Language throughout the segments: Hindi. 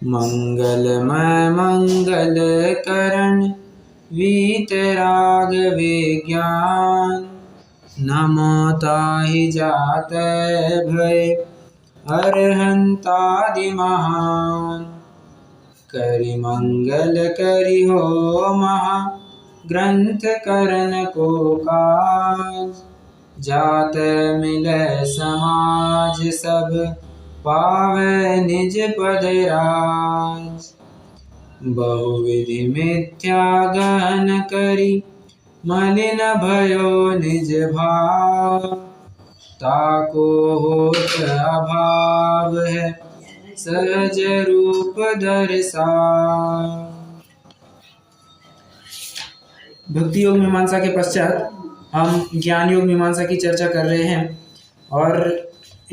मंगलमय मंगल करण वीतराग विज्ञान। नमो ताहि जातै भय अरहंतादि महान। करि मंगल करि हो महा ग्रंथ करण को काज। जातै मिलै समाज सब पावै निज पद राज। बहुविधि मिथ्या गहन करि मलिन भयो निज भाव। ताको होत अभाव है सहज रूप दर्शाव। भक्ति योग मीमांसा के पश्चात हम ज्ञान योग मीमांसा की चर्चा कर रहे हैं। और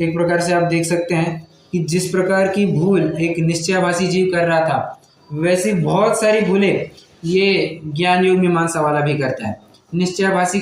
एक प्रकार से आप देख सकते हैं कि जिस प्रकार की भूल एक निश्चयाभासी जीव कर रहा था, वैसी बहुत सारी भूलें ये ज्ञान योग मीमांसा वाला भी करता है। निश्चयाभासी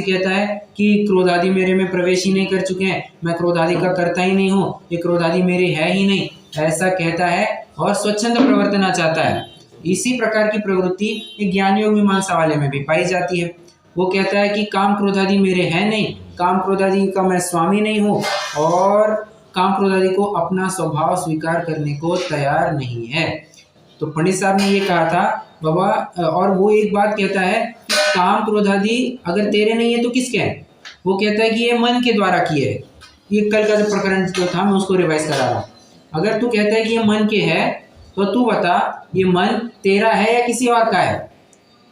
कहता है कि क्रोध आदि मेरे में प्रवेश ही नहीं कर चुके हैं, मैं क्रोध आदि का करता ही नहीं हूँ, ये क्रोध आदि मेरे है ही नहीं, ऐसा कहता है और स्वच्छंद प्रवर्तना चाहता है। इसी प्रकार की प्रवृत्ति ज्ञान योग मीमांसा वाले में भी पाई जाती है। वो कहता है कि काम क्रोध आदि मेरे है नहीं, काम क्रोध आदि का मैं स्वामी नहीं हूँ और काम क्रोध आदि को अपना स्वभाव स्वीकार करने को तैयार नहीं है। तो पंडित साहब ने ये कहा था बाबा, और वो एक बात कहता है कि काम क्रोध आदि अगर तेरे नहीं है तो किसके हैं? वो कहता है कि ये मन के द्वारा किए है। ये कल का जो प्रकरण जो था मैं उसको रिवाइज करा रहा हूँ। अगर तू कहता है कि ये मन के है तो तू बता ये मन तेरा है या किसी और का है?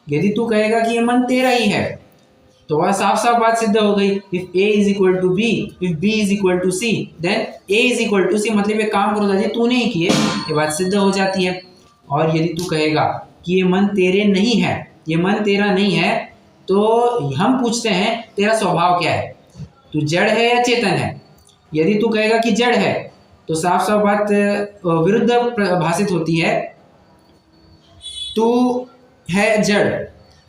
यदि तू कहेगा कि ये मन तेरा ही है तो वह साफ साफ बात सिद्ध हो गई। If A is equal to B, if B is equal to C, then A is equal to C, मतलब ये काम क्रोध आदि तूने ही किए, ये बात सिद्ध हो जाती है। और यदि तू कहेगा कि ये मन तेरे नहीं है, ये मन तेरा नहीं है, तो हम पूछते हैं तेरा स्वभाव क्या है? तू जड़ है या चेतन है? यदि तू कहेगा कि जड़ है तो साफ साफ बात विरुद्ध भाषित होती है। तू है जड़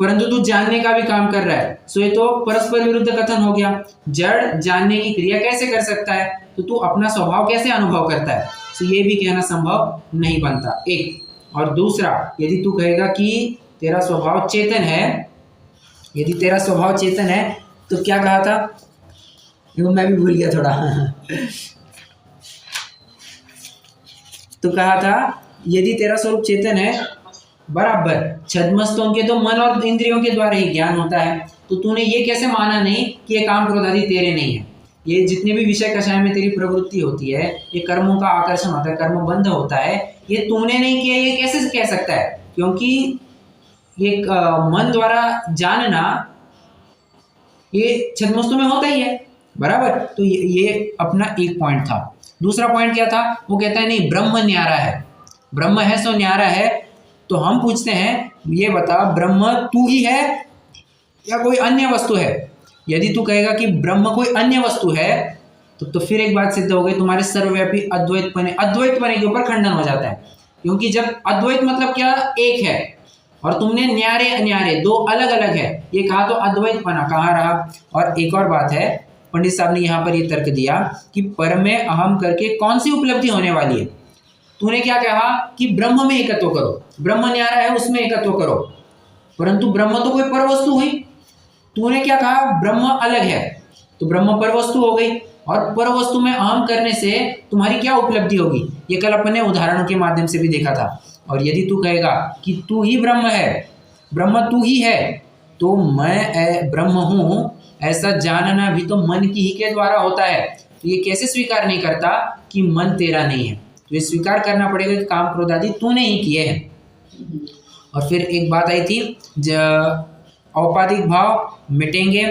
परंतु तू जानने का भी काम कर रहा है, सो ये तो परस्पर विरुद्ध कथन हो गया। जड़ जानने की क्रिया कैसे कर सकता है? तो तू अपना स्वभाव कैसे अनुभव करता है? सो ये भी कहना संभव नहीं बनता, एक। और दूसरा, यदि तू कहेगा कि तेरा स्वभाव चेतन है, यदि तेरा स्वभाव चेतन है तो क्या कहा था? मैं भी भूल गया थोड़ा तो कहा था यदि तेरा स्वरूप चेतन है बराबर, छद्मस्तों के तो मन और इंद्रियों के द्वारा ही ज्ञान होता है, तो तूने ये कैसे माना नहीं कि ये काम क्रोध आदि तेरे नहीं है? ये जितने भी विषय कषाय में तेरी प्रवृत्ति होती है, ये कर्मों का आकर्षण होता है, कर्म बंध होता है, ये तूने नहीं किया, ये कैसे कह सकता है? क्योंकि ये मन द्वारा जानना ये छद्मस्तों में होता ही है, बराबर। तो ये अपना एक पॉइंट था। दूसरा पॉइंट क्या था? वो कहता है नहीं, ब्रह्म न्यारा है, ब्रह्म है सो न्यारा है। तो हम पूछते हैं ये बता, ब्रह्म तू ही है या कोई अन्य वस्तु है? यदि तू कहेगा कि ब्रह्म कोई अन्य वस्तु है तो फिर एक बात सिद्ध हो गई, तुम्हारे सर्वव्यापी अद्वैतपने के ऊपर खंडन हो जाता है। क्योंकि जब अद्वैत मतलब क्या, एक है, और तुमने न्यारे अन्यारे दो अलग अलग है ये कहा, तो अद्वैतपना कहाँ रहा? और एक और बात है, पंडित साहब ने यहाँ पर ये तर्क दिया कि परमे अहम करके कौन सी उपलब्धि होने वाली है? तूने क्या कहा कि ब्रह्म में एकत्व करो, ब्रह्म न्यारा है उसमें एकत्व करो, परंतु ब्रह्म तो कोई परवस्तु हुई। तूने क्या कहा? ब्रह्म अलग है, तो ब्रह्म परवस्तु हो गई, और परवस्तु में अहम करने से तुम्हारी क्या उपलब्धि होगी? ये कल अपन ने उदाहरणों के माध्यम से भी देखा था। और यदि तू कहेगा कि तू ही ब्रह्म है, ब्रह्म तू ही है, तो मैं ब्रह्म हूँ ऐसा जानना भी तो मन की ही के द्वारा होता है। तो ये कैसे स्वीकार नहीं करता कि मन तेरा नहीं है? तो ये स्वीकार करना पड़ेगा कि काम क्रोध आदि तूने ही किए हैं। और फिर एक बात आई थी, औपाधिक भाव मिटेंगे,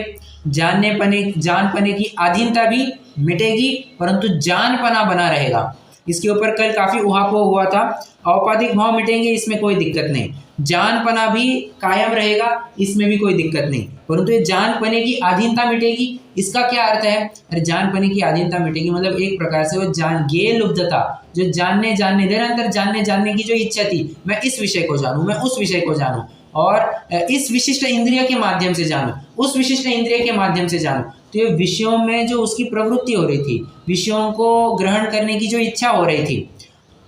जानपने की अधीनता भी मिटेगी, परंतु जानपना बना रहेगा। इसके ऊपर कल काफी उहापोह हुआ था। औपाधिक भाव मिटेंगे, इसमें कोई दिक्कत नहीं, जानपना भी कायम रहेगा, इसमें भी कोई दिक्कत नहीं, परंतु ये जानपने की अधीनता मिटेगी। इसका क्या अर्थ है? अरे जानपने की अधीनता मिटेगी मतलब एक प्रकार से वो ज्ञेय लुब्धता, जो जानने निरंतर जानने की जो इच्छा थी, मैं इस विषय को जानूं, मैं उस विषय को जानूं, और इस विशिष्ट इंद्रिय के माध्यम से जानो, उस विशिष्ट इंद्रिय के माध्यम से जानो। तो ये विषयों में जो उसकी प्रवृत्ति हो रही थी, विषयों को ग्रहण करने की जो इच्छा हो रही थी,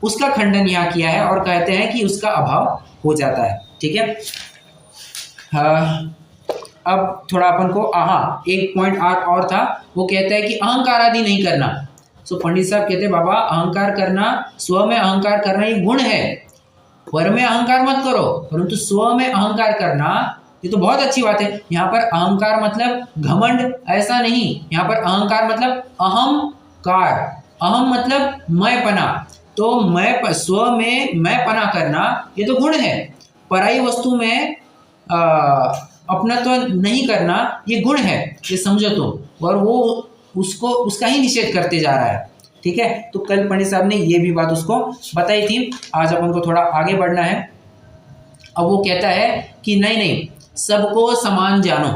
उसका खंडन यहाँ किया है और कहते हैं कि उसका अभाव हो जाता है। ठीक है। अब थोड़ा अपन को एक पॉइंट और था, वो कहता है कि अहंकार आदि नहीं करना। सो पंडित साहब कहते हैं बाबा अहंकार करना, स्व में अहंकार करना ये गुण है, पर में अहंकार मत करो, परंतु स्व में अहंकार करना ये तो बहुत अच्छी बात है। यहाँ पर अहंकार मतलब घमंड ऐसा नहीं, यहाँ पर अहंकार मतलब अहंकार, अहम मतलब मैंपना, तो मैं स्व में मैंपना करना ये तो गुण है, पराई वस्तु में अपना तो नहीं करना ये गुण है, ये समझो तुम। और वो उसको उसका ही निषेध करते जा रहा है। ठीक है। तो कल पंडित साहब ने ये भी बात उसको बताई थी। आज अपन को थोड़ा आगे बढ़ना है। अब वो कहता है कि नहीं, सबको समान जानो।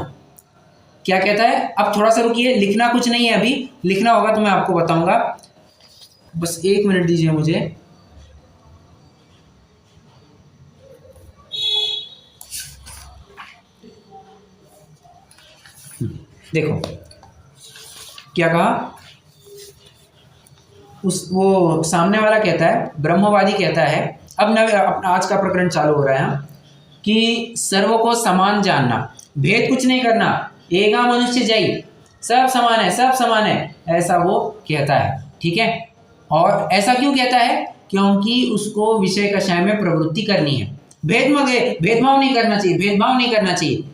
क्या कहता है? अब थोड़ा सा रुकिए, लिखना कुछ नहीं है, अभी लिखना होगा तो मैं आपको बताऊंगा। बस 1 मिनट दीजिए मुझे। देखो क्या कहा, वो सामने वाला कहता है, ब्रह्मवादी कहता है, अब आज का प्रकरण चालू हो रहा है कि सर्व को समान जानना, भेद कुछ नहीं करना, एगा मनुष्य जय, सब समान है, सब समान है, ऐसा वो कहता है। ठीक है। और ऐसा क्यों कहता है? क्योंकि उसको विषय कषाय में प्रवृत्ति करनी है। भेदभाव नहीं करना चाहिए, भेदभाव नहीं करना चाहिए।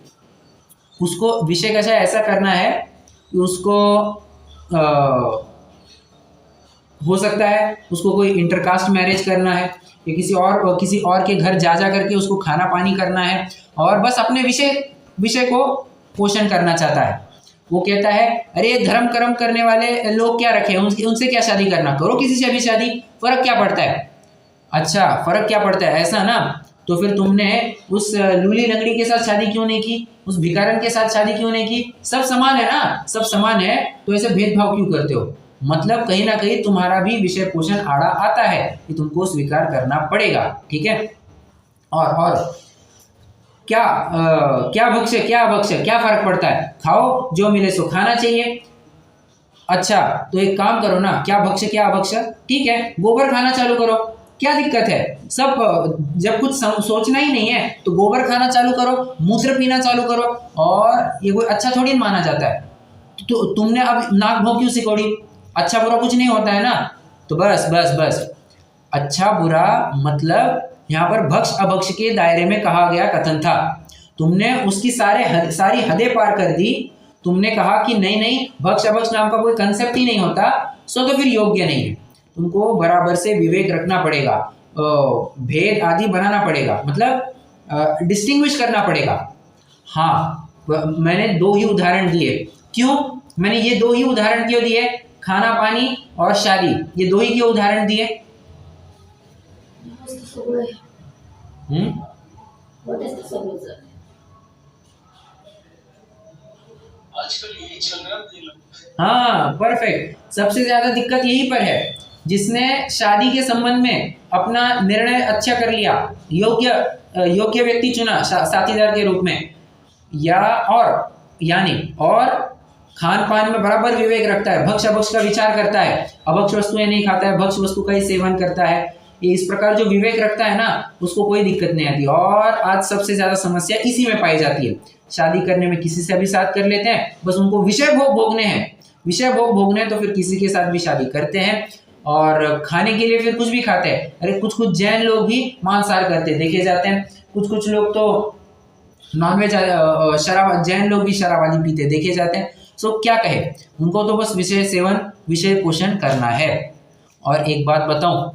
उसको विषय कषाय ऐसा करना है कि उसको हो सकता है उसको कोई इंटरकास्ट मैरिज करना है, या किसी और के घर जा करके उसको खाना पानी करना है, और बस अपने विषय को पोषण करना चाहता है। वो कहता है अरे धर्म कर्म करने वाले लोग क्या रखे, उनसे क्या शादी करना, करो किसी से भी शादी, फर्क क्या पड़ता है? अच्छा फर्क क्या पड़ता है, ऐसा ना? तो फिर तुमने उस लूली लंगड़ी के साथ शादी क्यों नहीं की, उस भिखारन के साथ शादी क्यों नहीं की? सब समान है ना, सब समान है, तो ऐसे भेदभाव क्यों करते हो? मतलब कहीं ना कहीं तुम्हारा भी विषय पोषण आड़ा आता है कि तुमको स्वीकार करना पड़ेगा। ठीक है। और क्या भक्ष्य क्या अभक्ष्य क्या फर्क पड़ता है? खाओ, जो मिले सो खाना चाहिए। अच्छा तो एक काम करो ना, क्या भक्ष्य क्या अभक्ष्य, ठीक है, गोबर खाना चालू करो, क्या दिक्कत है? सब जब कुछ सोचना ही नहीं है तो गोबर खाना चालू करो, मूत्र पीना चालू करो, और ये कोई अच्छा थोड़ी माना जाता है। तो तुमने अब नाक भौं क्यों सिकोड़ी? अच्छा बुरा कुछ नहीं होता है ना। तो बस अच्छा बुरा मतलब यहाँ पर भक्ष अभक्ष के दायरे में कहा गया कथन था। तुमने उसकी सारी हदें पार कर दी। तुमने कहा कि नहीं भक्ष अभक्ष नाम का कोई कंसेप्ट ही नहीं होता, सो तो फिर योग्य नहीं है। तुमको बराबर से विवेक रखना पड़ेगा, भेद आदि बनाना पड़ेगा, मतलब डिस्टिंग्विश करना पड़ेगा। हाँ मैंने 2 ही उदाहरण दिए। क्यों मैंने ये 2 ही उदाहरण क्यों दिए? खाना पानी और शादी, ये 2 ही क्यों उदाहरण दिए? आजकल यही चल रहा है। हाँ परफेक्ट। सबसे ज्यादा दिक्कत यही पर है, जिसने शादी के संबंध में अपना निर्णय अच्छा कर लिया, योग्य व्यक्ति चुना साथीदार के रूप में, और खान पान में बराबर विवेक रखता है, भक्ष अभक्ष का विचार करता है, अभक्ष वस्तुएं नहीं खाता है, भक्ष वस्तु का ही सेवन करता है, ये इस प्रकार जो विवेक रखता है ना, उसको कोई दिक्कत नहीं आती। और आज सबसे ज्यादा समस्या इसी में पाई जाती है। शादी करने में किसी से भी साथ कर लेते हैं, बस उनको विषय भोग भोगने हैं, तो फिर किसी के साथ भी शादी करते हैं, और खाने के लिए फिर कुछ भी खाते हैं। अरे कुछ जैन लोग भी मांसाहार करते देखे जाते हैं, कुछ लोग तो नॉनवेज शराब, जैन लोग भी शराब आदि पीते देखे जाते हैं। सो क्या कहे, उनको तो बस विषय सेवन विषय पोषण करना है। और एक बात बताऊं,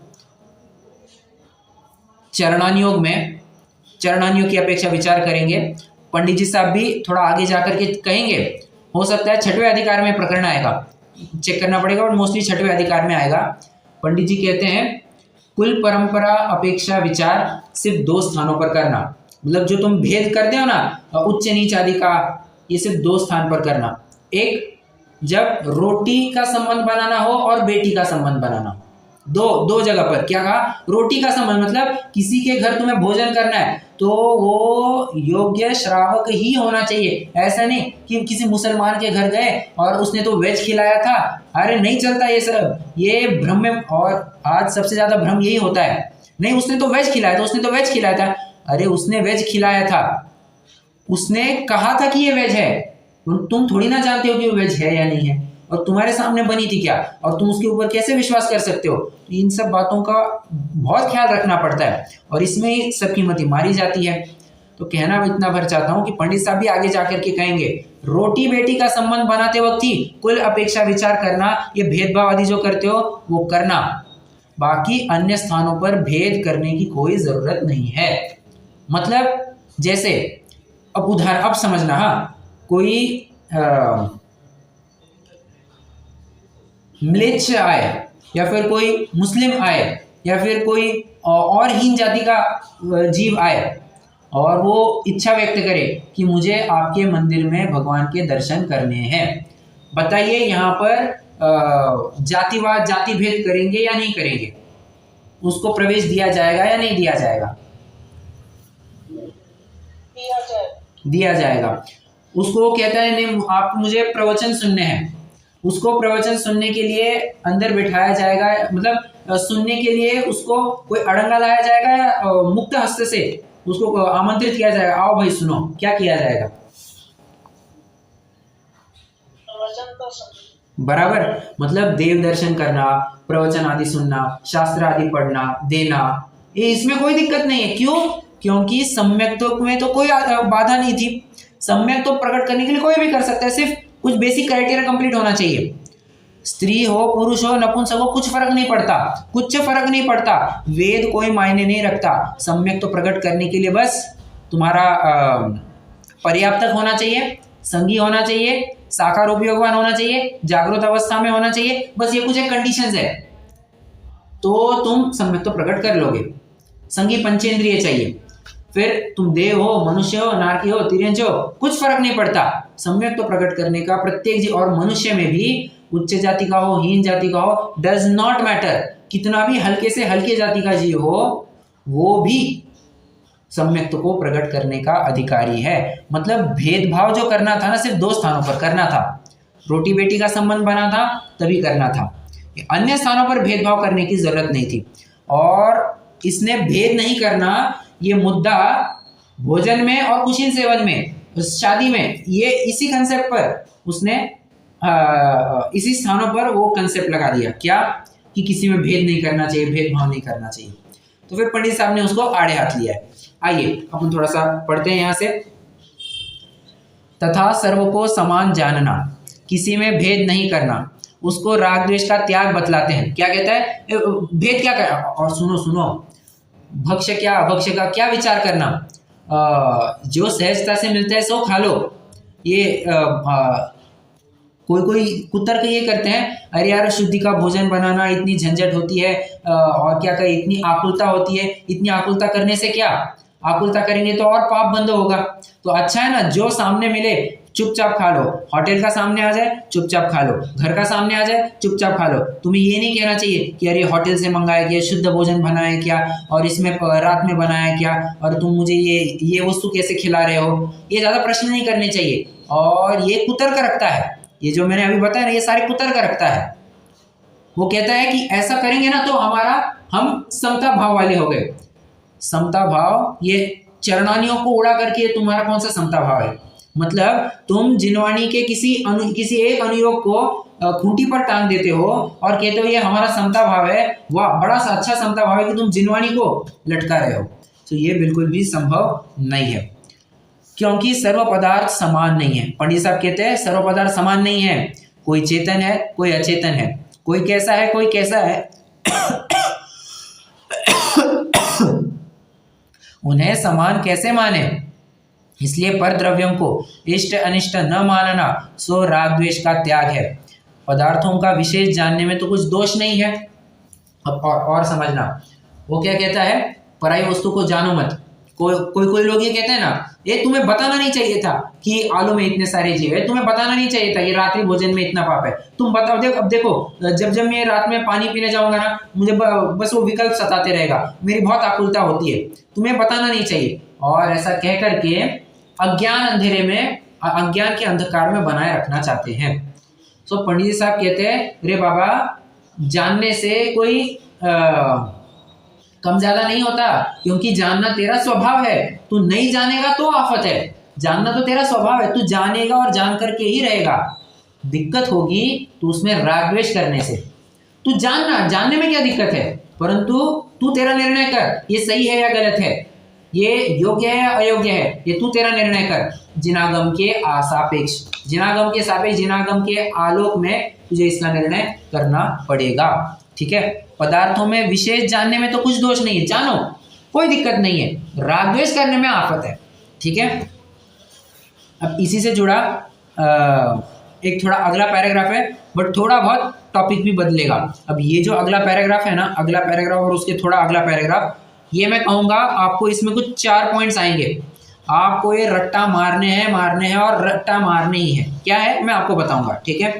चरणानुयोग में चरणानुयोग की अपेक्षा विचार करेंगे, पंडित जी साहब भी थोड़ा आगे जाकर के कहेंगे, हो सकता है 6वें अधिकार में प्रकरण आएगा, चेक करना पड़ेगा, और मोस्टली 6वें अधिकार में आएगा। पंडित जी कहते हैं कुल परंपरा अपेक्षा विचार सिर्फ 2 स्थानों पर करना, मतलब जो तुम भेद करते हो ना उच्च नीच आदि का, ये सिर्फ 2 स्थान पर करना। एक जब रोटी का संबंध बनाना हो और बेटी का संबंध बनाना हो, दो जगह पर क्या कहा, रोटी का संबंध, मतलब किसी के घर तुम्हें भोजन करना है तो वो योग्य श्रावक ही होना चाहिए। ऐसा नहीं कि किसी मुसलमान के घर गए और उसने तो वेज खिलाया था, अरे नहीं चलता ये सब, ये भ्रम में, और आज सबसे ज्यादा भ्रम यही होता है, नहीं उसने तो वेज खिलाया था, उसने तो वेज खिलाया था, अरे उसने वेज खिलाया था, उसने कहा था कि ये वेज है, तुम थोड़ी ना जानते हो कि वो वेज है या नहीं है, और तुम्हारे सामने बनी थी क्या, और तुम उसके ऊपर कैसे विश्वास कर सकते हो। इन सब बातों का बहुत ख्याल रखना पड़ता है और इसमें ही सब कीमती मारी जाती है। तो कहना मैं इतना भर चाहता हूँ कि पंडित साहब भी आगे जाकर के कहेंगे रोटी बेटी का संबंध बनाते वक्त ही कुल अपेक्षा विचार करना, ये भेदभाव आदि जो करते हो वो करना, बाकी अन्य स्थानों पर भेद करने की कोई जरूरत नहीं है। मतलब जैसे अब उदाहरण, अब समझना, हाँ, कोई म्लेच्छ आए या फिर कोई मुस्लिम आए या फिर कोई और हीन जाति का जीव आए और वो इच्छा व्यक्त करे कि मुझे आपके मंदिर में भगवान के दर्शन करने हैं, बताइए यहाँ पर जातिवाद, जाति भेद करेंगे या नहीं करेंगे, उसको प्रवेश दिया जाएगा या नहीं दिया जाएगा? दिया जाएगा। उसको कहता है नहीं आप मुझे प्रवचन सुनने हैं, उसको प्रवचन सुनने के लिए अंदर बिठाया जाएगा, मतलब सुनने के लिए उसको कोई अड़ंगा लाया जाएगा या मुक्त हस्त से उसको आमंत्रित किया जाएगा, आओ भाई सुनो, क्या किया जाएगा? बराबर, मतलब देव दर्शन करना, प्रवचन आदि सुनना, शास्त्र आदि पढ़ना, देना, ये इसमें कोई दिक्कत नहीं है। क्यों? क्योंकि सम्यक्त्व में तो कोई बाधा नहीं थी, सम्यक्त्व प्रकट करने के लिए कोई भी कर सकता है, सिर्फ कुछ बेसिक क्राइटेरिया कंप्लीट होना चाहिए। स्त्री हो, पुरुष हो, नपुंसक हो, कुछ फर्क नहीं पड़ता, कुछ फर्क नहीं पड़ता, वेद कोई मायने नहीं रखता, सम्यक्त्व प्रकट करने के लिए बस तुम्हारा पर्याप्तक होना चाहिए, संगी होना चाहिए, साकार उपयोगवान होना चाहिए, जागृत अवस्था में होना चाहिए, बस ये कुछ एक कंडीशंस है, तो तुम सम्यक्त्व प्रकट कर लोगे। संगी पंचेंद्रिय चाहिए, फिर तुम देव हो, मनुष्य हो, नारकी हो, तिर्यंच हो, कुछ फर्क नहीं पड़ता, सम्यक्त्व प्रकट करने का प्रत्येक जीव, और मनुष्य में भी उच्च जाति का हो, हीन जाति का हो, डज नॉट मैटर, कितना भी हल्के से हल्के जाति का जीव हो वो भी सम्यक्त्व को प्रकट करने का अधिकारी है। मतलब भेदभाव जो करना था ना, सिर्फ 2 स्थानों पर करना था, रोटी बेटी का संबंध बना था तभी करना था, अन्य स्थानों पर भेदभाव करने की जरूरत नहीं थी। और इसने भेद नहीं करना ये मुद्दा भोजन में और कुशीन सेवन में, शादी में, ये इसी कंसेप्ट पर उसने इसी स्थानों पर वो कंसेप्ट लगा दिया, क्या कि किसी में भेद नहीं करना चाहिए, भेदभाव नहीं करना चाहिए। तो फिर पंडित साहब ने उसको आड़े हाथ लिया है। आइए अपन थोड़ा सा पढ़ते हैं यहाँ से। तथा सर्व को समान जानना, किसी में भेद नहीं करना, उसको राग द्वेष का त्याग बतलाते हैं। क्या कहता है? भेद क्या कर, और सुनो सुनो, भक्ष्य क्या अभक्ष्य का क्या विचार करना, जो सहजता से मिलता है सो खा लो। ये कोई कुतर्क ये करते हैं, अरे यार शुद्धि का भोजन बनाना इतनी झंझट होती है, और क्या कहे इतनी आकुलता होती है, इतनी आकुलता करने से क्या, आकुलता करेंगे तो और पाप बंद होगा। तो अच्छा है ना, जो सामने मिले चुपचाप खा लो, होटल का सामने आ जाए चुपचाप खा लो, घर का सामने आ जाए चुपचाप खा लो। तुम्हें ये नहीं कहना चाहिए कि अरे होटल से मंगाया क्या, शुद्ध भोजन बनाया क्या, और इसमें रात में बनाया क्या, और तुम मुझे ये वस्तु कैसे खिला रहे हो, ये ज़्यादा प्रश्न नहीं करने चाहिए। और ये कुतर्क रखता है, ये जो मैंने अभी बताया ना, ये सारे कुतर्क रखता है। वो कहता है कि ऐसा करेंगे ना तो हम समता भाव वाले हो गए। समता भाव, ये चरणानियों को उड़ा करके तुम्हारा कौन सा समता भाव है? मतलब तुम जिनवाणी के किसी एक अनुयोग को खूंटी पर टांग देते हो और कहते हो ये हमारा समता भाव है, वाह बड़ा सा अच्छा समता भाव है कि तुम जिनवाणी को लटका रहे हो। तो ये बिल्कुल भी संभव नहीं है, क्योंकि सर्व पदार्थ समान नहीं है। पंडित साहब कहते हैं सर्व पदार्थ समान नहीं है, कोई चेतन है कोई अचेतन है, कोई कैसा है कोई कैसा है। उन्हें समान कैसे माने? इसलिए पर द्रव्यों को इष्ट अनिष्ट न मानना सो राग द्वेष का त्याग है। पदार्थों का विशेष जानने में तो कुछ दोष नहीं है। अब और समझना, वो क्या कहता है, पराई वस्तु को जानो मत, कोई लोग ये कहते हैं ना, ये तुम्हें बताना नहीं चाहिए था कि आलू में इतने सारे जीव है, तुम्हें बताना नहीं चाहिए था ये रात्रि भोजन में इतना पाप है, तुम बताओ। अब देखो, जब मैं रात में पानी पीने जाऊंगा ना, मुझे बस वो विकल्प सताते रहेगा, मेरी बहुत आकुलता होती है, तुम्हें बताना नहीं चाहिए। और ऐसा कह करके अज्ञान के अंधकार में बनाए रखना चाहते हैं। सो पंडित जी साहब कहते हैं, रे बाबा, जानने से कोई कम ज्यादा नहीं होता, क्योंकि जानना तेरा स्वभाव है। तू नहीं जानेगा तो आफत है, जानना तो तेरा स्वभाव है, तू जानेगा और जान करके ही रहेगा। दिक्कत होगी तो उसमें राग द्वेष करने से। तू जानने में क्या दिक्कत है, परंतु तू तेरा निर्णय कर, ये सही है या गलत है, ये योग्य है या अयोग्य है, ये तू तेरा निर्णय कर। जिनागम के सापेक्ष, जिनागम के सापेक्ष, जिनागम के आलोक में तुझे इसका निर्णय करना पड़ेगा। ठीक है, पदार्थों में विशेष जानने में तो कुछ दोष नहीं है, जानो, कोई दिक्कत नहीं है, राग द्वेष करने में आफत है। ठीक है, अब इसी से जुड़ा एक थोड़ा अगला पैराग्राफ है, बट थोड़ा बहुत टॉपिक भी बदलेगा। अब ये जो अगला पैराग्राफ है ना, अगला पैराग्राफ और उसके थोड़ा अगला पैराग्राफ, ये मैं कहूँगा आपको इसमें कुछ 4 पॉइंट्स आएंगे। आपको ये रट्टा मारने हैं और रट्टा मारने ही है। क्या है मैं आपको बताऊंगा। ठीक है,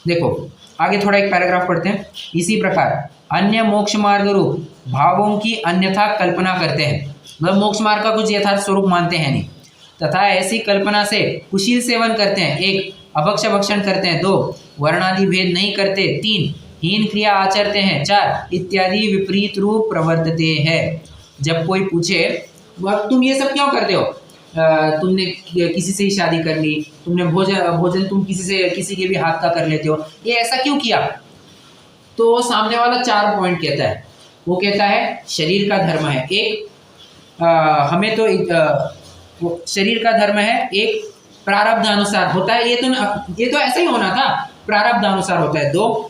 देखो आगे थोड़ा एक पैराग्राफ पढ़ते हैं। इसी प्रकार अन्य मोक्ष मार्ग रूप भावों की अन्यथा कल्पना करते हैं, मतलब मोक्ष मार्ग का कुछ यथार्थ स्वरूप मानते हैं नहीं, तथा ऐसी कल्पना से कुशील सेवन करते हैं, 1 अभक्ष भक्षण करते हैं, 2 वर्णादि भेद नहीं करते, 3 हीन क्रिया आचरते हैं, 4 इत्यादि विपरीत रूप प्रवर्तते हैं। जब कोई पूछे तुम ये सब क्यों करते हो, तुमने किसी से ही शादी कर ली, तुमने भोजन तुम किसी के भी हाथ का कर लेते हो, ये ऐसा क्यों किया, तो सामने वाला 4 पॉइंट कहता है। वो कहता है शरीर का धर्म है, हमें तो शरीर का धर्म है, 1 प्रारब्ध अनुसार होता है, ये तो ऐसा ही होना था, प्रारब्ध अनुसार होता है, 2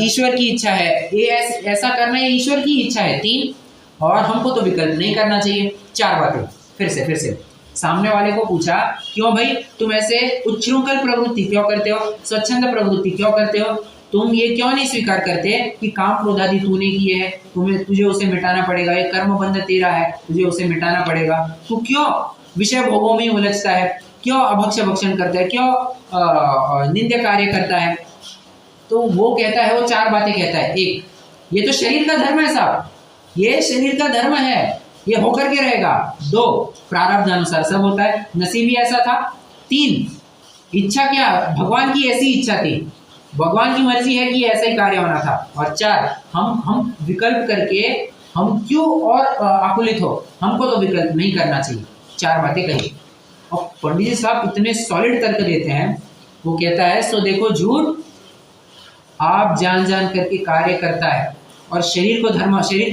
ईश्वर की इच्छा है, ये ऐसा करना है ईश्वर की इच्छा है, 3 और हमको तो विकल्प नहीं करना चाहिए। 4 बातें। फिर से सामने वाले को पूछा, क्यों भाई तुम ऐसे उच्छृंखल प्रवृत्ति क्यों करते हो, स्वच्छंद प्रवृत्ति क्यों करते हो, तुम ये क्यों नहीं स्वीकार करते कि काम क्रोध आदि तूने किए हैं, तुझे उसे मिटाना पड़ेगा, ये कर्म बंध तेरा है, तुझे उसे मिटाना पड़ेगा, तू क्यों विषय भोगों में उलझता है, क्यों अभक्ष भक्षण करता है, क्यों निंद्य कार्य करता है। तो वो कहता है, वो 4 बातें कहता है। 1 ये तो शरीर का धर्म है साहब, ये शरीर का धर्म है, ये होकर के रहेगा। 2 प्रारब्ध अनुसार सब होता है, नसीब ही ऐसा था। 3 इच्छा क्या, भगवान की ऐसी इच्छा थी, भगवान की मर्जी है कि ऐसा ही कार्य होना था। और 4 हम विकल्प करके हम क्यों और आकुलित हो, हमको तो विकल्प नहीं करना चाहिए। 4 बातें कही और पंडित जी साहब इतने सॉलिड तर्क देते हैं। वो कहता है, सो देखो झूठ आप जान करके कार्य करता है और शरीर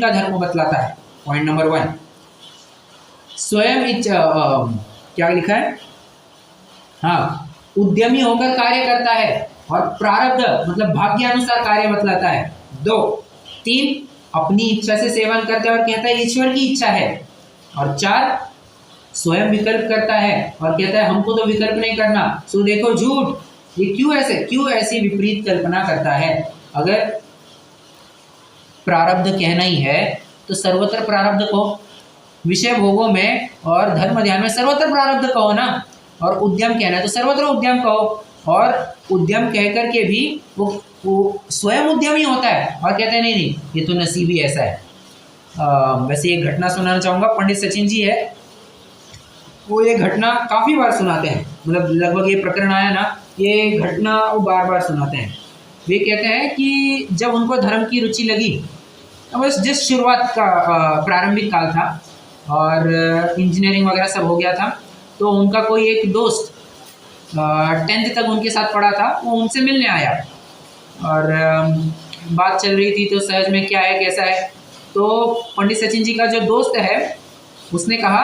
का धर्म बतलाता है। पॉइंट नंबर 1 स्वयं क्या लिखा है, हाँ, उद्यमी होकर कार्य करता है और प्रारब्ध मतलब भाग्य अनुसार कार्य बतलाता है। 3 अपनी इच्छा से सेवन करता है और कहता है ईश्वर की इच्छा है। और 4 स्वयं विकल्प करता है और कहता है हमको तो विकल्प नहीं करना। सो देखो झूठ, ये क्यों ऐसी विपरीत कल्पना करता है। अगर प्रारब्ध कहना ही है तो सर्वत्र प्रारब्ध को, विषय भोगों में और धर्म ध्यान में सर्वत्र प्रारब्ध कहो ना। और उद्यम कहना है तो सर्वत्र उद्यम कहो। और उद्यम कह करके भी वो स्वयं उद्यम ही होता है और कहते हैं नहीं ये तो नसीब ही ऐसा है। वैसे एक घटना सुनाना चाहूँगा, पंडित सचिन जी है, वो ये घटना काफ़ी बार सुनाते हैं, मतलब लगभग ये प्रकरण आया ना, ये घटना वो बार सुनाते हैं। वे कहते हैं कि जब उनको धर्म की रुचि लगी, बस जिस शुरुआत का प्रारंभिक काल था और इंजीनियरिंग वगैरह सब हो गया था, तो उनका कोई एक दोस्त 10th तक उनके साथ पढ़ा था, वो उनसे मिलने आया और बात चल रही थी तो सहज में क्या है कैसा है। तो पंडित सचिन जी का जो दोस्त है उसने कहा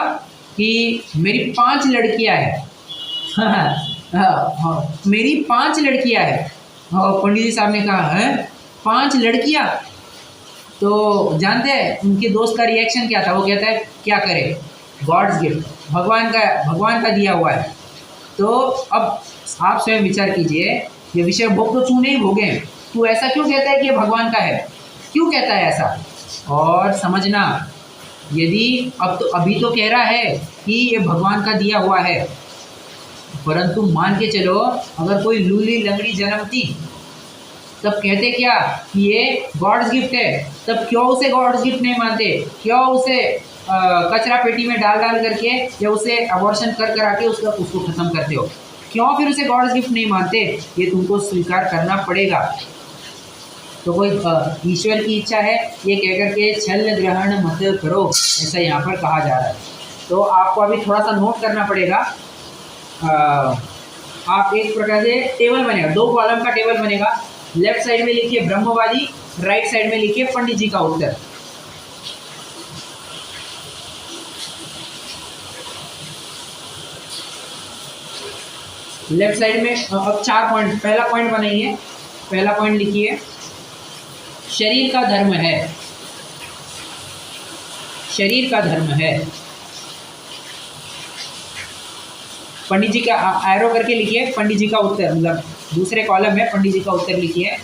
कि मेरी 5 लड़कियां हैं। मेरी 5 लड़कियां हैं। पंडित जी साहब ने कहा है 5 लड़कियां, तो जानते हैं उनके दोस्त का रिएक्शन क्या था। वो कहता है क्या करे, गॉड्स गिफ्ट, भगवान का दिया हुआ है। तो अब आप स्वयं विचार कीजिए, ये विषय भोग तो तूने ही भोगे हैं, तू ऐसा क्यों कहता है कि ये भगवान का है, क्यों कहता है ऐसा। और समझना यदि अब तो अभी तो कह रहा है कि ये भगवान का दिया हुआ है, परंतु मान के चलो अगर कोई लूली लंगड़ी जन्मती तब कहते क्या कि ये गॉड्स गिफ्ट है, तब क्यों उसे गॉड्स गिफ्ट नहीं मानते? क्यों उसे कचरा पेटी में डाल डाल करके या उसे अबॉर्शन कर करा के उसको खत्म करते हो? क्यों फिर उसे गॉड्स गिफ्ट नहीं मानते? ये तुमको स्वीकार करना पड़ेगा। तो कोई ईश्वर की इच्छा है ये कह करके छल ग्रहण मत करो, ऐसा यहाँ पर कहा जा रहा है। तो आपको अभी थोड़ा सा नोट करना पड़ेगा। आप एक प्रकार से टेबल बनेगा, 2 कॉलम का टेबल बनेगा। लेफ्ट साइड में लिखिए ब्रह्मवादी, राइट साइड में लिखिए पंडित जी का उत्तर। लेफ्ट साइड में अब 4 पॉइंट। पहला पॉइंट बनाइए, पहला पॉइंट लिखिए शरीर का धर्म है, शरीर का धर्म है। पंडित जी का एरो करके लिखिए पंडित जी का उत्तर, मतलब दूसरे कॉलम में पंडित जी का उत्तर लिखिए।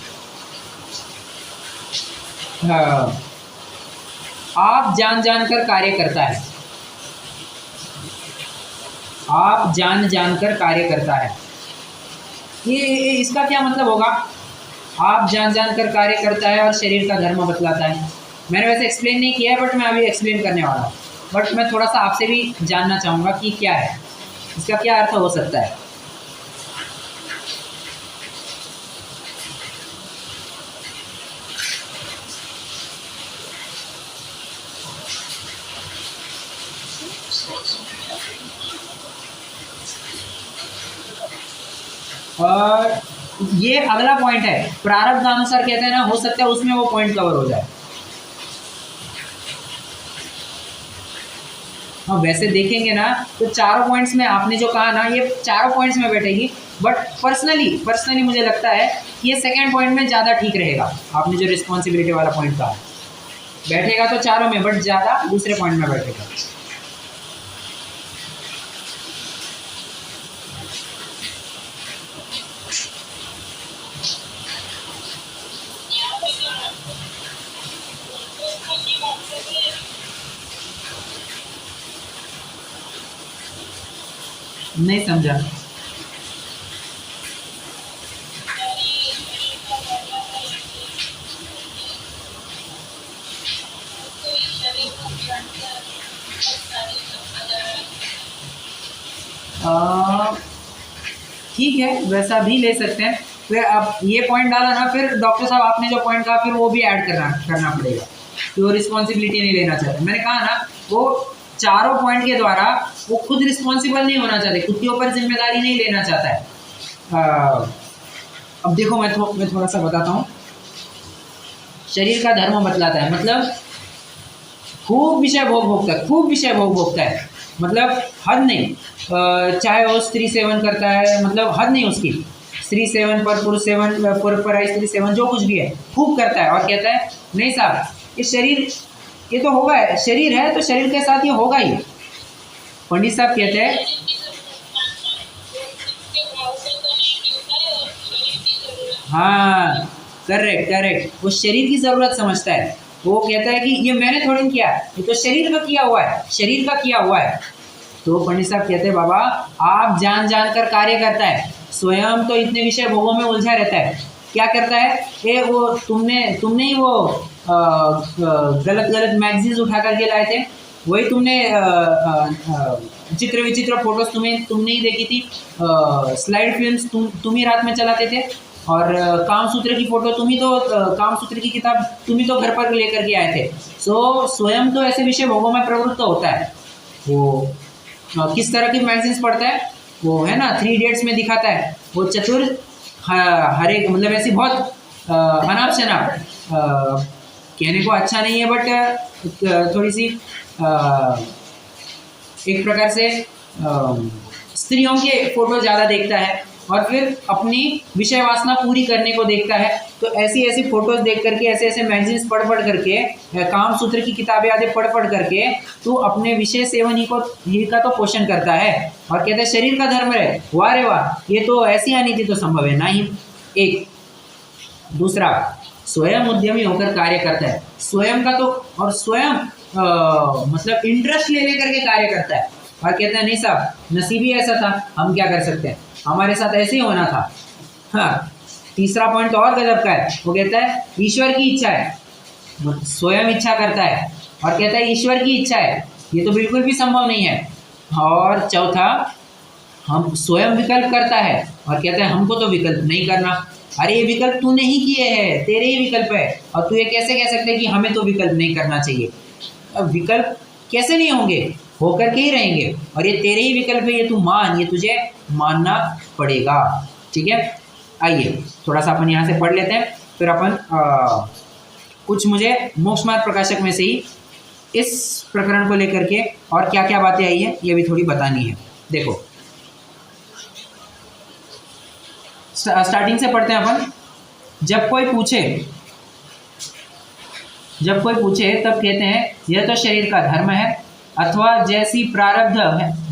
आप जान जान कर कार्य करता है, आप जान जान कर कार्य करता है। ये इसका क्या मतलब होगा? आप जान जान कर कार्य करता है और शरीर का धर्म बतलाता है। मैंने वैसे एक्सप्लेन नहीं किया है, बट मैं अभी एक्सप्लेन करने वाला हूँ। बट मैं थोड़ा सा आपसे भी जानना चाहूँगा कि क्या है, इसका क्या अर्थ हो सकता है। और ये अगला पॉइंट है, प्रारब्ध अनुसार कहते हैं ना, हो सकता है उसमें वो पॉइंट कवर हो जाए। हाँ, वैसे देखेंगे ना तो चारों पॉइंट्स में आपने जो कहा ना, ये चारों पॉइंट्स में बैठेगी। बट पर्सनली मुझे लगता है कि ये सेकंड पॉइंट में ज़्यादा ठीक रहेगा। आपने जो रिस्पॉन्सिबिलिटी वाला पॉइंट कहा, बैठेगा तो चारों में, बट ज़्यादा दूसरे पॉइंट में बैठेगा। नहीं समझा। ठीक है, वैसा भी ले सकते हैं। फिर अब ये पॉइंट डाला ना, फिर डॉक्टर साहब आपने जो पॉइंट कहा फिर वो भी ऐड करना पड़ेगा कि वो रिस्पॉन्सिबिलिटी नहीं लेना चाहते। मैंने कहा ना, वो चारों पॉइंट के द्वारा वो खुद रिस्पॉन्सिबल नहीं होना चाहते, खुद के ऊपर जिम्मेदारी नहीं लेना चाहता है। अब देखो मैं थोड़ा सा बताता हूँ। शरीर का धर्म बतलाता है, मतलब खूब विषय भोग भोगता है, खूब विषय भोग भोगता है, मतलब हद नहीं। चाहे वो स्त्री सेवन करता है, मतलब हद नहीं उसकी। स्त्री सेवन, पर पुरुष सेवन, पर स्त्री सेवन, जो कुछ भी है खूब करता है। और कहता है नहीं साहब, ये शरीर ये तो होगा, शरीर है तो शरीर के साथ ये होगा ही। पंडित साहब कहते हैं हाँ, करेक्ट, वो शरीर की ज़रूरत समझता है। वो कहता है कि ये मैंने थोड़ी नहीं किया, ये तो शरीर का किया हुआ है, शरीर का किया हुआ है। तो पंडित साहब कहते हैं बाबा, आप जान जान कर कार्य करता है, स्वयं तो इतने विषय भोगों में उलझा रहता है। क्या करता है? ये वो तुमने ही वो गलत मैगजीन्स उठा करके लाए थे, वही तुमने चित्र विचित्र फोटोज तुमने ही देखी थी, स्लाइड फिल्म्स तुम ही रात में चलाते थे, और कामसूत्र की फोटो कामसूत्र की किताब तुम ही तो घर पर लेकर के आए थे। सो स्वयं तो ऐसे विषय भोगों में प्रवृत्त होता है। वो किस तरह की मैगजीन्स पढ़ता है? वो है ना 3 Idiots में दिखाता है, वो चतुर हर एक, मतलब ऐसी बहुत अनाप शनाप, कहने को अच्छा नहीं है, बट थोड़ी सी एक प्रकार से स्त्रियों के फोटो ज़्यादा देखता है और फिर अपनी विषय वासना पूरी करने को देखता है। तो ऐसी फोटोज देख करके, ऐसे मैगजीन्स पढ़ करके, कामसूत्र की किताबें आदि पढ़ करके तो अपने विषय सेवन ही का तो पोषण करता है। और कहते हैं शरीर का धर्म है। वाह रे वाह, ये तो ऐसी अनीति तो संभव है ना ही। एक दूसरा, स्वयं उद्यमी होकर कार्य करता है, स्वयं का तो और स्वयं मतलब इंटरेस्ट ले लेकर के कार्य करता है और कहता है नहीं साहब नसीब ही ऐसा था, हम क्या कर सकते हैं, हमारे साथ ऐसे ही होना था। हाँ, तीसरा पॉइंट तो और गजब का है, वो कहता है ईश्वर की इच्छा है, स्वयं इच्छा करता है और कहता है ईश्वर की इच्छा है, ये तो बिल्कुल भी संभव नहीं है। और चौथा, हम स्वयं विकल्प करता है और कहता है हमको तो विकल्प नहीं करना। अरे ये विकल्प तूने ही किए हैं, तेरे ही विकल्प है, और तू ये कैसे कह सकते हैं कि हमें तो विकल्प नहीं करना चाहिए। अब विकल्प कैसे नहीं होंगे, होकर के ही रहेंगे, और ये तेरे ही विकल्प है, ये तू मान, ये तुझे मानना पड़ेगा। ठीक है, आइए थोड़ा सा अपन यहाँ से पढ़ लेते हैं, फिर अपन कुछ मुझे मोक्ष मार्ग प्रकाशक में से ही इस प्रकरण को लेकर के और क्या क्या बातें आई है ये भी थोड़ी बतानी है। देखो स्टार्टिंग से पढ़ते हैं अपन। जब कोई पूछे तब कहते हैं यह तो शरीर का धर्म है, अथवा जैसी प्रारब्ध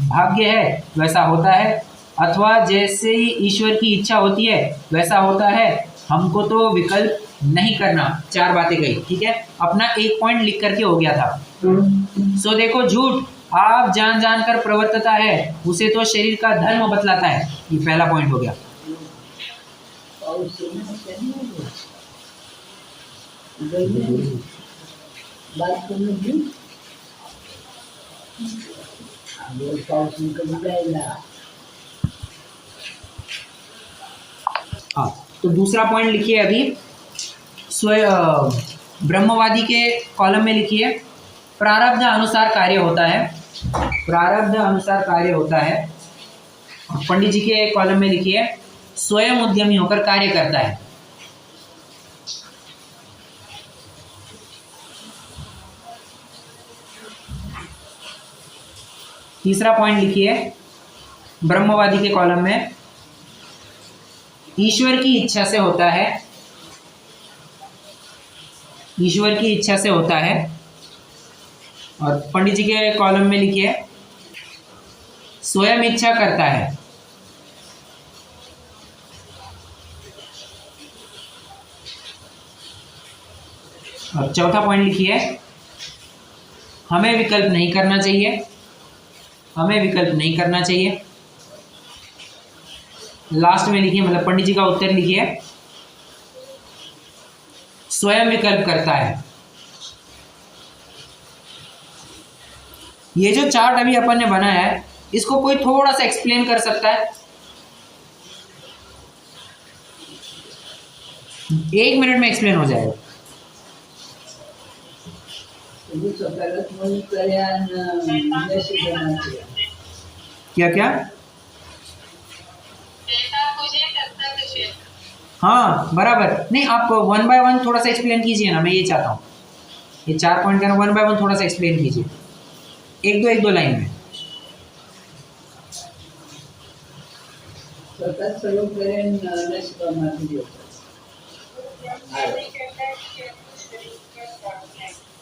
भाग्य है वैसा होता है, अथवा जैसे ही ईश्वर की इच्छा होती है वैसा होता है, हमको तो विकल्प नहीं करना। 4 बातें गई। ठीक है, अपना एक पॉइंट लिख करके हो गया था। सो देखो झूठ आप जान जान कर प्रवर्तता है, उसे तो शरीर का धर्म बतलाता है। ये पहला पॉइंट हो गया। हाँ, तो दूसरा पॉइंट लिखिए अभी ब्रह्मवादी के कॉलम में लिखिए प्रारब्ध अनुसार कार्य होता है, प्रारब्ध अनुसार कार्य होता है। पंडित जी के कॉलम में लिखिए स्वयं उद्यमी होकर कार्य करता है। तीसरा पॉइंट लिखिए ब्रह्मवादी के कॉलम में ईश्वर की इच्छा से होता है, ईश्वर की इच्छा से होता है। और पंडित जी के कॉलम में लिखिए स्वयं इच्छा करता है। और चौथा पॉइंट लिखिए हमें विकल्प नहीं करना चाहिए, हमें विकल्प नहीं करना चाहिए। लास्ट में लिखिए, मतलब पंडित जी का उत्तर लिखिए स्वयं विकल्प करता है। ये जो चार्ट अभी अपन ने बनाया है इसको कोई थोड़ा सा एक्सप्लेन कर सकता है? 1 मिनट में एक्सप्लेन हो जाएगा। क्या क्या? हाँ बराबर। नहीं, आप 1 बाय 1 थोड़ा सा एक्सप्लेन कीजिए ना, मैं ये चाहता हूँ। ये 4 पॉइंट का 1 बाय 1 थोड़ा सा एक्सप्लेन कीजिए, एक दो लाइन में।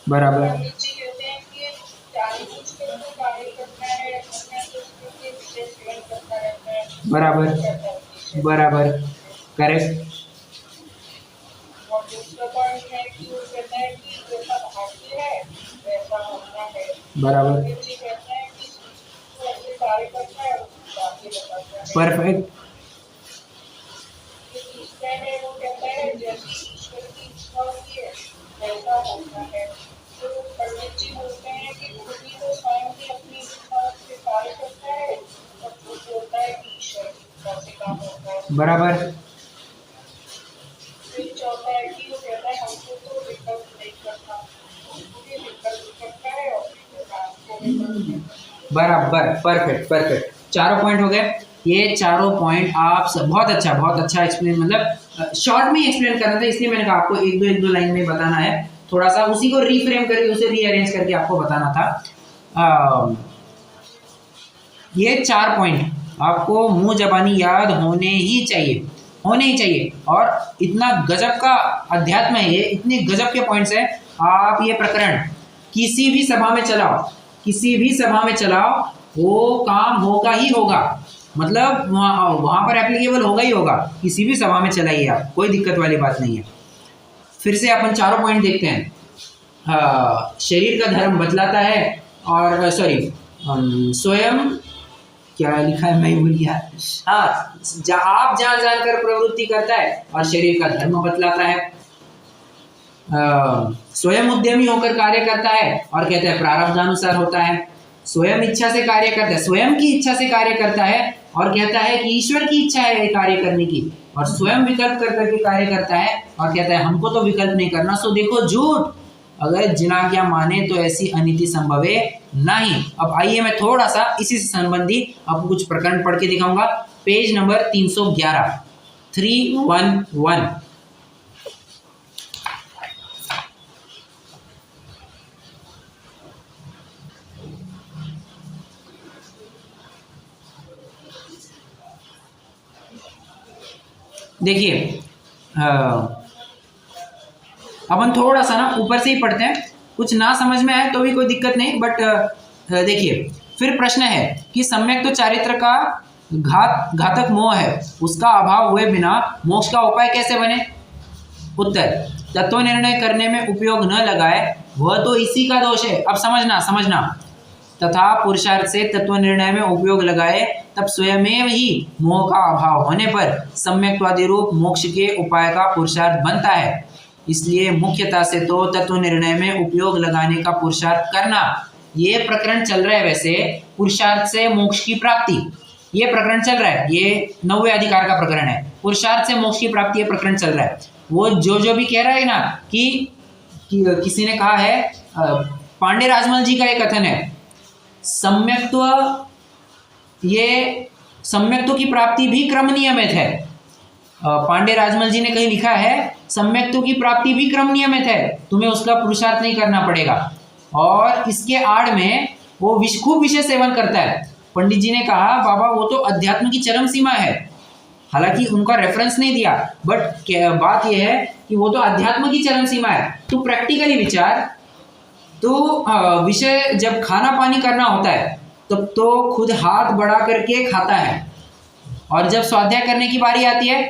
बराबर बराबर बराबर, करेक्ट। बराबर, परफेक्ट। बराबर, बराबर, परफेक्ट परफेक्ट। चारों पॉइंट हो गए। ये चारों पॉइंट आप सब बहुत अच्छा एक्सप्लेन, मतलब शॉर्ट में एक्सप्लेन करना था, इसलिए मैंने कहा आपको एक दो लाइन में बताना है। थोड़ा सा उसी को रीफ्रेम करके उसे रीअरेंज करके आपको बताना था। ये 4 पॉइंट आपको मुंह जबानी याद होने ही चाहिए। और इतना गजब का अध्यात्म है ये, इतने गजब के पॉइंट्स है। आप ये प्रकरण किसी भी सभा में चलाओ, वो काम होगा ही होगा, मतलब वहाँ पर एप्लीकेबल होगा ही होगा। किसी भी सभा में चलाइए आप, कोई दिक्कत वाली बात नहीं है। फिर से अपन चारों पॉइंट देखते हैं। शरीर का धर्म बतलाता है, और स्वयं क्या लिखा है मैं भूल गया। हाँ, आप जान जानकर प्रवृत्ति करता है और शरीर का धर्म बतलाता है। स्वयं उद्यमी होकर कार्य करता है और कहता है प्रारब्धानुसार होता है। स्वयं इच्छा से कार्य करता है, स्वयं की इच्छा से कार्य करता है और कहता है कि ईश्वर की इच्छा है ये कार्य करने की, और स्वयं विकल्प कर करके कार्य करता है और कहता है हमको तो विकल्प नहीं करना। सो देखो झूठ, अगर जिनाज्ञा माने तो ऐसी अनिति संभवे नहीं। अब आइए मैं थोड़ा सा इसी से संबंधी आपको कुछ प्रकरण पढ़ के दिखाऊंगा। Page number 311 311। देखिए अपन थोड़ा सा ना ऊपर से ही पढ़ते हैं, कुछ ना समझ में आए तो भी कोई दिक्कत नहीं, बट देखिए फिर प्रश्न है कि सम्यक तो चारित्र का घातक मोह है, उसका अभाव हुए बिना मोक्ष का उपाय कैसे बने? उत्तर, तत्व निर्णय करने में उपयोग न लगाए वह तो इसी का दोष है। अब समझना तथा पुरुषार्थ से तत्व निर्णय में उपयोग लगाए तब स्वयमेव ही मोह का अभाव होने पर सम्यक्त्वादि रूप मोक्ष के उपाय का पुरुषार्थ बनता है। इसलिए मुख्यता से तो तत्व निर्णय में उपयोग लगाने का पुरुषार्थ करना। ये प्रकरण चल रहा है वैसे पुरुषार्थ से मोक्ष की प्राप्ति, ये प्रकरण चल रहा है, ये 9वें अधिकार का प्रकरण है, पुरुषार्थ से मोक्ष की प्राप्ति ये प्रकरण चल रहा है। वो जो भी कह रहा है ना कि किसी ने कहा है, पांडे राजमल जी का एक कथन है, सम्यक्त्व की प्राप्ति भी क्रम नियमित है। पांडे राजमल जी ने कहीं लिखा है सम्यक्त्व की प्राप्ति भी क्रम नियमित है, तुम्हें उसका पुरुषार्थ नहीं करना पड़ेगा। और इसके आड़ में वो खूब विषय सेवन करता है। पंडित जी ने कहा बाबा वो तो अध्यात्म की चरम सीमा है, हालांकि उनका रेफरेंस नहीं दिया, बट बात यह है कि वो तो अध्यात्म की चरम सीमा है। तो प्रैक्टिकली विचार, तो विषय जब खाना पानी करना होता है तब तो खुद हाथ बढ़ा करके खाता है, और जब स्वाध्याय करने की बारी आती है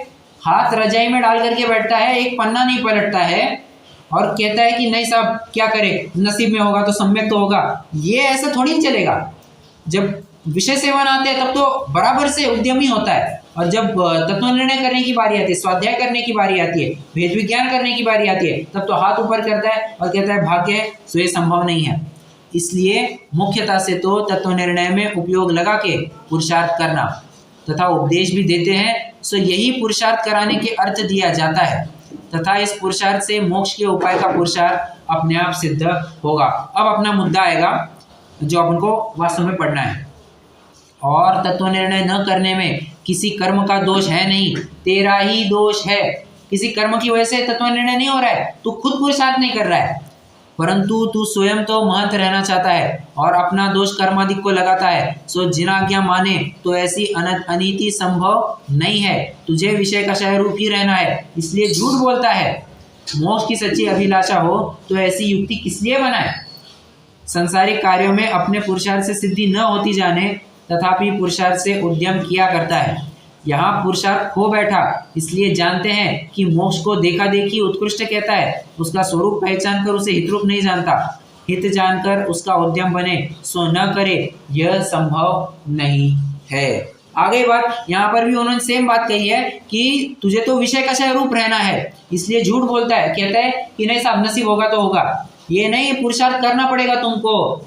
हाथ रजाई में डाल करके बैठता है, एक पन्ना नहीं पलटता है और कहता है कि नहीं साहब क्या करे, नसीब में होगा तो सम्यक तो होगा। ये ऐसा थोड़ी चलेगा। जब विषय सेवन आते हैं तब तो बराबर से उद्यमी होता है, और जब तत्व निर्णय करने की बारी आती है, स्वाध्याय करने की बारी आती है, भेद विज्ञान करने की बारी आती है, तब तो हाथ ऊपर करता है और कहता है भाग्य है, सो ये संभव नहीं है। इसलिए मुख्यता से तो तत्व निर्णय में उपयोग लगा के पुरुषार्थ करना तथा उपदेश भी देते हैं, सो यही पुरुषार्थ कराने के अर्थ दिया जाता है, तथा इस पुरुषार्थ से मोक्ष के उपाय का पुरुषार्थ अपने आप सिद्ध होगा। अब अपना मुद्दा आएगा जो अपन को वास्तव में पढ़ना है। और तत्व निर्णय न करने में किसी कर्म का दोष है नहीं, तेरा ही दोष है। किसी कर्म की वजह से तत्व निर्णय नहीं हो रहा है, तू खुद पुरुषार्थ नहीं कर रहा है, परंतु तू स्वयं तो महंत रहना चाहता है और अपना दोष कर्माधिक को लगाता है। सो जिनाज्ञा माने तो ऐसी अनीति संभव नहीं है, तुझे विषय का शय रूप ही रहना है, इसलिए झूठ बोलता है। मोक्ष की सच्ची अभिलाषा हो तो ऐसी युक्ति किस लिए बनाए? संसारिक कार्यों में अपने पुरुषार्थ से सिद्धि न होती जाने तथापि पुरुषार्थ से उद्यम किया करता है। यहाँ पुरुषार्थ खो बैठा, इसलिए जानते हैं कि मोक्ष को देखा देखी उत्कृष्ट कहता है, उसका स्वरूप पहचान कर उसे हितरूप नहीं जानता, हित जानकर उसका उद्यम बने सो न करे, यह संभव नहीं है। आगे बात यहाँ पर भी उन्होंने सेम बात कही है कि तुझे तो विषय का शय रूप रहना है, इसलिए झूठ बोलता है, कहता है कि नहीं साहब नसीब होगा तो होगा, ये नहीं पुरुषार्थ करना पड़ेगा तुमको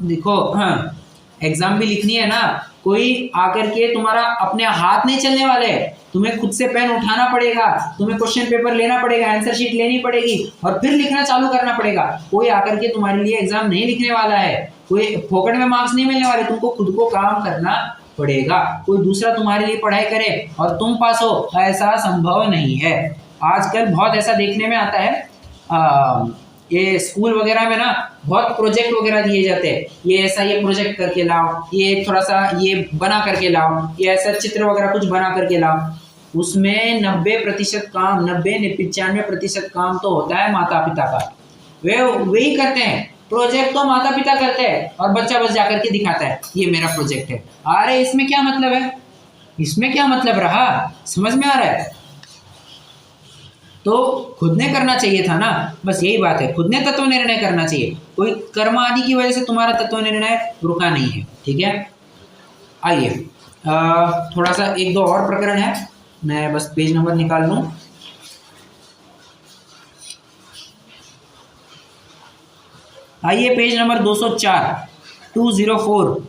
देखो, हाँ एग्जाम भी लिखनी है ना, कोई आकर के तुम्हारा अपने हाथ नहीं चलने वाले, तुम्हें खुद से पेन उठाना पड़ेगा, तुम्हें क्वेश्चन पेपर लेना पड़ेगा, आंसर शीट लेनी पड़ेगी और फिर लिखना चालू करना पड़ेगा। कोई आकर के तुम्हारे लिए एग्जाम नहीं लिखने वाला है, कोई फोकट में मार्क्स नहीं मिलने वाले, तुमको खुद को काम करना पड़ेगा। कोई दूसरा तुम्हारे लिए पढ़ाई करे और तुम पास हो, ऐसा संभव नहीं है। आजकल बहुत ऐसा देखने में आता है, ये स्कूल वगैरह में ना बहुत प्रोजेक्ट वगैरह दिए जाते हैं, ये ऐसा ये प्रोजेक्ट करके लाओ, ये थोड़ा सा ये बना करके लाओ, ये ऐसा चित्र वगैरह कुछ बना करके लाओ। उसमें 90% काम 95% काम तो होता है माता पिता का, वे वही करते हैं। प्रोजेक्ट तो माता पिता करते हैं और बच्चा बस जाकर के दिखाता है ये मेरा प्रोजेक्ट है। अरे इसमें क्या मतलब है, इसमें क्या मतलब रहा, समझ में आ रहा है? तो खुद ने करना चाहिए था ना, बस यही बात है, खुद ने तत्व निर्णय करना चाहिए, कोई कर्म आदि की वजह से तुम्हारा तत्व निर्णय रुका नहीं है। ठीक है, आइए थोड़ा सा एक दो और प्रकरण है, मैं बस पेज नंबर निकाल लूँ। आइए पेज नंबर 204, 204।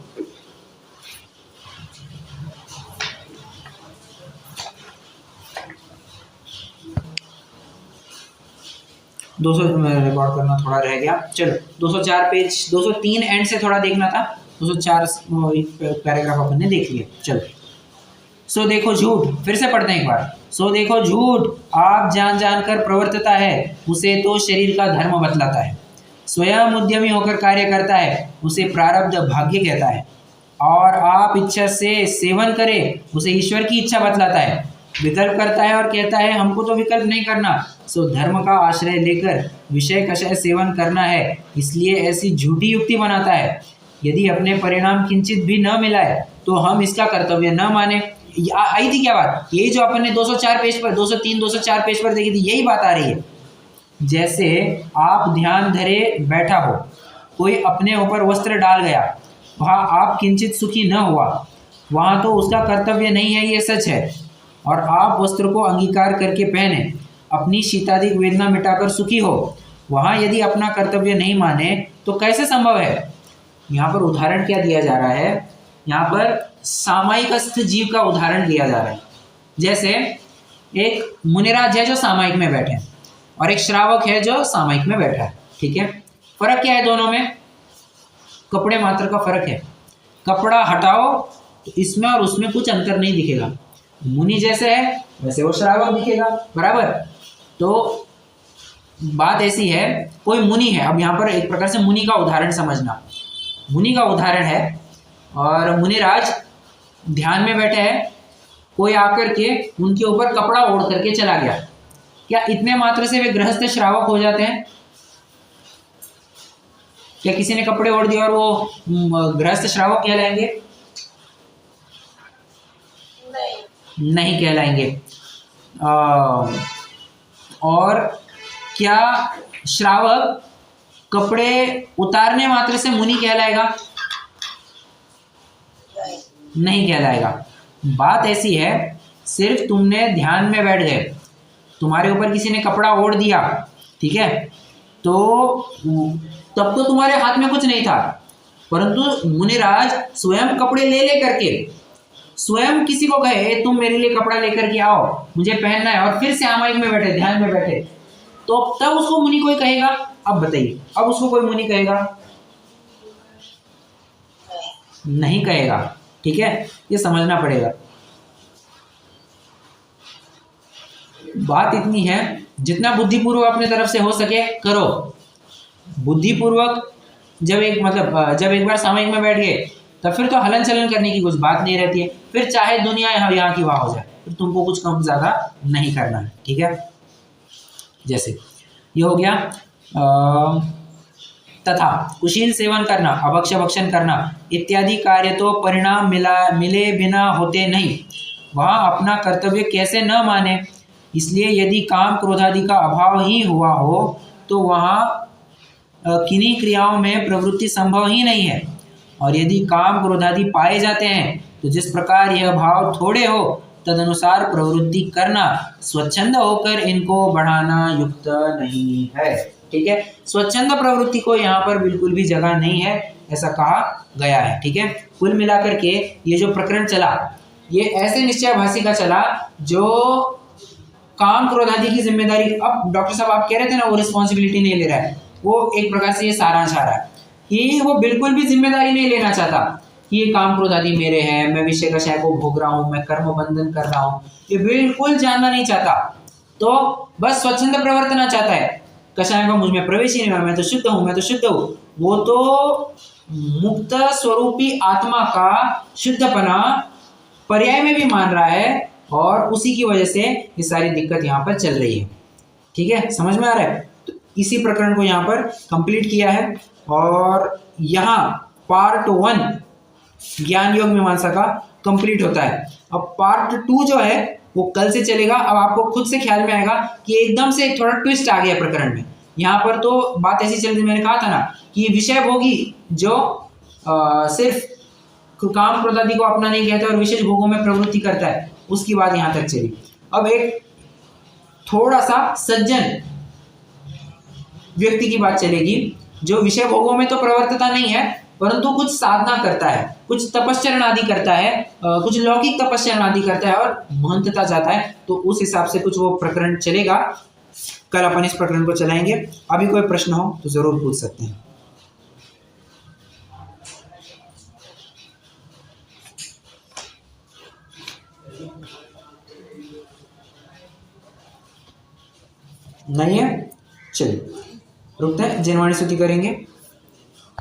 रिकॉर्ड करना थोड़ा रह गया, चलो 204 पेज, 203 एंड से थोड़ा देखना था, 204 पैराग्राफ अपन ने देख लिया। चलो, सो देखो झूठ, फिर से पढ़ते हैं एक बार। सो देखो झूठ आप जान जान कर प्रवर्तता है, उसे तो शरीर का धर्म बतलाता है। स्वयं उद्यमी होकर कार्य करता है, उसे प्रारब्ध भाग्य कहता है। और आप इच्छा से सेवन करें, उसे ईश्वर की इच्छा बतलाता है। विकल्प करता है और कहता है हमको तो विकल्प नहीं करना, सो धर्म का आश्रय लेकर विषय कषय सेवन करना है, इसलिए ऐसी झूठी युक्ति बनाता है। यदि अपने परिणाम किंचित भी न मिलाए तो हम इसका कर्तव्य न माने। आई थी क्या बात, यही जो अपन ने 204 पेज पर, 203 204 पेज पर देखी थी, यही बात आ रही है। जैसे आप ध्यान धरे बैठा हो, कोई अपने ऊपर वस्त्र डाल गया, वहाँ आप किंचित सुखी न हुआ, वहाँ तो उसका कर्तव्य नहीं है, ये सच है। और आप वस्त्र को अंगीकार करके पहने, अपनी शीतादिक वेदना मिटाकर सुखी हो, वहाँ यदि अपना कर्तव्य नहीं माने तो कैसे संभव है। यहाँ पर उदाहरण क्या दिया जा रहा है, यहाँ पर सामायिकस्थ जीव का उदाहरण दिया जा रहा है। जैसे एक मुनिराज है जो सामायिक में बैठे हैं, और एक श्रावक है जो सामायिक में बैठा है। ठीक है, फर्क क्या है दोनों में, कपड़े मात्र का फर्क है। कपड़ा हटाओ तो इसमें और उसमें कुछ अंतर नहीं दिखेगा, मुनि जैसे है वैसे वो श्रावक दिखेगा, बराबर। तो बात ऐसी है, कोई मुनि है, अब यहाँ पर एक प्रकार से मुनि का उदाहरण समझना, मुनि का उदाहरण है, और मुनिराज ध्यान में बैठे हैं, कोई आकर के उनके ऊपर कपड़ा ओढ़ करके चला गया, क्या इतने मात्र से वे गृहस्थ श्रावक हो जाते हैं? क्या किसी ने कपड़े ओढ़ दिए और वो गृहस्थ श्रावक कहलाएंगे? नहीं कहलाएंगे। और क्या श्रावक कपड़े उतारने मात्र से मुनि कहलाएगा? नहीं कहलाएगा। बात ऐसी है, सिर्फ तुमने ध्यान में बैठ गए, तुम्हारे ऊपर किसी ने कपड़ा ओढ़ दिया, ठीक है, तो तब तो तुम्हारे हाथ में कुछ नहीं था, परंतु मुनिराज स्वयं कपड़े ले करके स्वयं किसी को कहे तुम मेरे लिए कपड़ा लेकर के आओ, मुझे पहनना है, और फिर सामायिक में बैठे, ध्यान में बैठे, तो तब उसको मुनि कोई कहेगा? अब बताइए, अब उसको कोई मुनि कहेगा? नहीं कहेगा। ठीक है, ये समझना पड़ेगा। बात इतनी है, जितना बुद्धिपूर्वक अपने तरफ से हो सके करो। बुद्धिपूर्वक जब एक बार सामायिक में बैठ गए, तब फिर तो हलन चलन करने की कुछ बात नहीं रहती है, फिर चाहे दुनिया यहाँ की वहाँ हो जाए, फिर तुमको कुछ कम ज़्यादा नहीं करना है। ठीक है, जैसे ये हो गया। तथा कुशील सेवन करना, अभक्ष्य भक्षण करना इत्यादि कार्य तो परिणाम मिले बिना होते नहीं, वहाँ अपना कर्तव्य कैसे न माने। इसलिए यदि काम क्रोधादि का अभाव ही हुआ हो तो वहाँ किन्हीं क्रियाओं में प्रवृत्ति संभव ही नहीं है। और यदि काम क्रोधादि पाए जाते हैं तो जिस प्रकार यह भाव थोड़े हो तदनुसार प्रवृत्ति करना, स्वच्छंद होकर इनको बढ़ाना युक्त नहीं है। ठीक है, स्वच्छंद प्रवृत्ति को यहाँ पर बिल्कुल भी जगह नहीं है, ऐसा कहा गया है। ठीक है, कुल मिलाकर के ये जो प्रकरण चला, ये ऐसे निश्चयाभासी का चला जो काम क्रोध आदि की जिम्मेदारी, अब डॉक्टर साहब आप कह रहे थे ना वो रिस्पॉन्सिबिलिटी नहीं ले रहा है, वो एक प्रकार से ये सारांश आ रहा है कि वो बिल्कुल भी जिम्मेदारी नहीं लेना चाहता कि ये काम क्रोध आदि मेरे हैं, मैं विषय कषाय को भोग रहा हूँ, मैं कर्म बंधन कर रहा हूँ, ये बिल्कुल जानना नहीं चाहता। तो बस स्वच्छंद प्रवर्तना चाहता है, कषाय का मुझ में प्रवेश ही नहीं हुआ, मैं तो शुद्ध हूँ, मैं तो शुद्ध हूँ। वो तो मुक्त स्वरूपी आत्मा का शुद्धपना पर्याय में भी मान रहा है, और उसी की वजह से ये सारी दिक्कत यहाँ पर चल रही है। ठीक है, समझ में आ रहा है? तो इसी प्रकरण को यहाँ पर कंप्लीट किया है, और यहाँ पार्ट 1 ज्ञान योग मीमांसा का कंप्लीट होता है। अब पार्ट 2 जो है वो कल से चलेगा। अब आपको खुद से ख्याल में आएगा कि एकदम से थोड़ा ट्विस्ट आ गया प्रकरण में। यहाँ पर तो बात ऐसी चल रही, मैंने कहा था ना कि विषय भोगी जो सिर्फ काम क्रोध आदि को अपना नहीं कहता और विशेष भोगों में प्रवृत्ति करता है, उसकी बात यहाँ तक चली। अब एक थोड़ा सा सज्जन व्यक्ति की बात चलेगी जो विषय भोगों में तो प्रवर्तता नहीं है, परंतु कुछ साधना करता है, कुछ तपस्चरण आदि करता है, कुछ लौकिक तपस्चरण आदि करता है और महंतता चाहता है। तो उस हिसाब से कुछ वो प्रकरण चलेगा। कल अपन इस प्रकरण को चलाएंगे। अभी कोई प्रश्न हो तो जरूर पूछ सकते हैं। नहीं है, चलिए रुकते हैं, जिनवाणी स्तुति करेंगे।